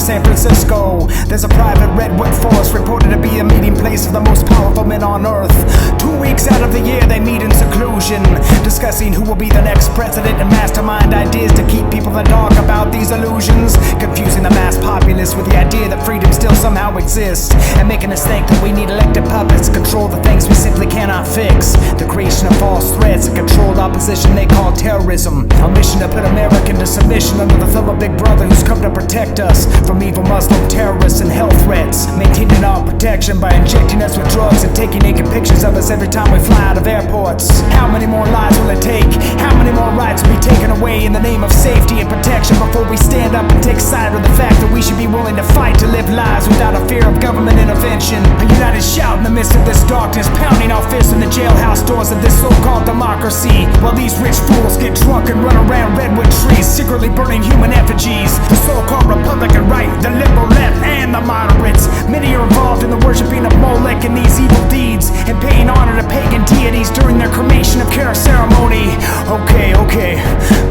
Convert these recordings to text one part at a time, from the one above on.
San Francisco. There's a private redwood forest reported to be a meeting place of the most powerful men on earth. 2 weeks out of the year they meet in seclusion, discussing who will be the next president and mastermind ideas to keep people in the dark about these illusions, confusing the mass populace with the idea that freedom still somehow exists, and making us think that we need elected puppets to control the things we simply cannot fix. The creation of false threats and controlled opposition they call terrorism, a mission to put America into submission under the thumb of Big Brother, who's come to protect us from evil Muslim terrorists and health threats, maintaining our protection by injecting us with drugs and taking naked pictures of us every time we fly out of airports. How many more lives will it take? How many more rights will be taken away in the name of safety and protection before we stand up and take side with the fact that we should be willing to fight to live lives without a fear of government intervention? A united shout in the midst of this darkness, pounding our fists in the jailhouse doors of this so-called democracy, while these rich fools get drunk and run around redwood trees, secretly burning human effigies. The so-called Republican right, the liberal left, and the moderates, many are involved in the worshiping of Molech and these evil deeds, and paying honor to pagan deities during their cremation of care ceremony. Okay,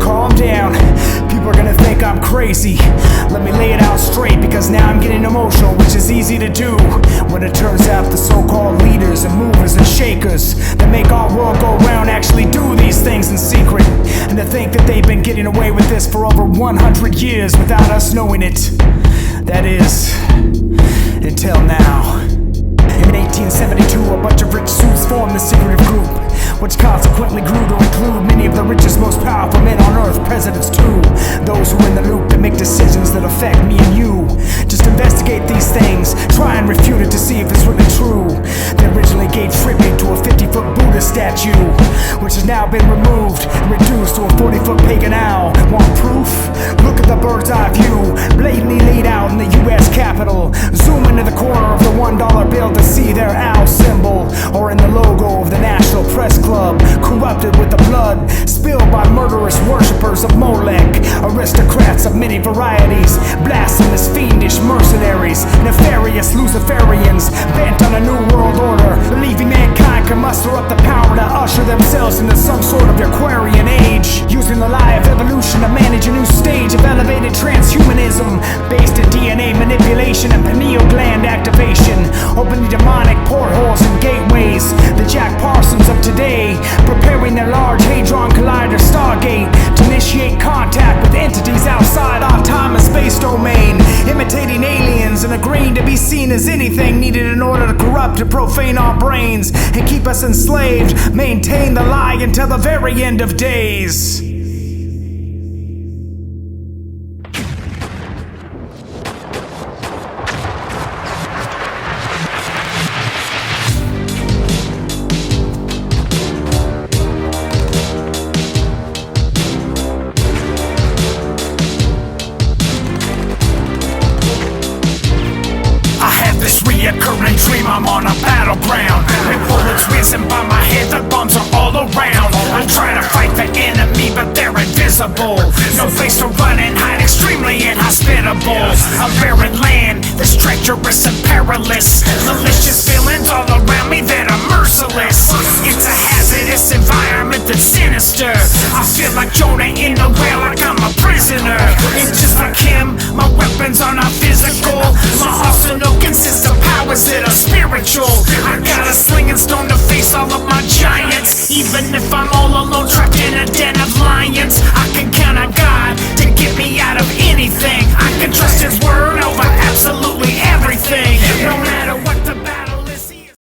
calm down. People are gonna think I'm crazy. Let me lay it out straight, because now I'm getting emotional, which is easy to do when it turns out the so-called leaders and movers and shakers that make our world go round actually do these things in secret, and to think that they've been getting away with this for over 100 years without us knowing it. That is, until now. In 1872, a bunch of rich suits formed the secretive group, which consequently grew to include many of the richest, most powerful men on earth, presidents too. Those who are in the loop that make decisions that affect me and you. Just investigate these things, try and refute it to see if it's really true. They originally gave tribute to a 50-foot Buddha statue, which has now been removed and reduced to a 40-foot pagan owl. Want proof? Look at the bird's eye view, blatantly laid out in the US Capitol. Zoom into the corner of the $1 bill to see their owl symbol, or in the logo of the National Press Club, corrupted with the blood spilled by murderous worshippers of Molech, aristocrats of many varieties, blasphemous, fiendish mercenaries, nefarious Luciferians, bent on a new world order, believing mankind can muster up the power to usher themselves into some sort of Aquarian age, using the lie of evolution to manage a new stage of elevated transhumanism based in DNA manipulation and pineal gland activation, opening demonic portholes and gateways. The Jack Parsons of today, preparing their Large Hadron Collider Stargate to initiate contact with entities outside our time and space domain, imitating aliens and agreeing to be seen as anything needed in order to corrupt and profane our brains and keep us enslaved, maintain the lie until the very end of days. Reoccurring dream, I'm on a battleground with bullets whizzing by my head, the bombs are all around. I'm trying to fight the enemy, but they're invisible. No place to run and hide, extremely inhospitable. A barren land that's treacherous and perilous. Malicious villains all around me that are merciless. It's a hazardous environment that's sinister. I feel like Jonah in the whale, like I'm a prisoner. And just like him, my weapons are not physical. My arsenal consists of powers that are spiritual.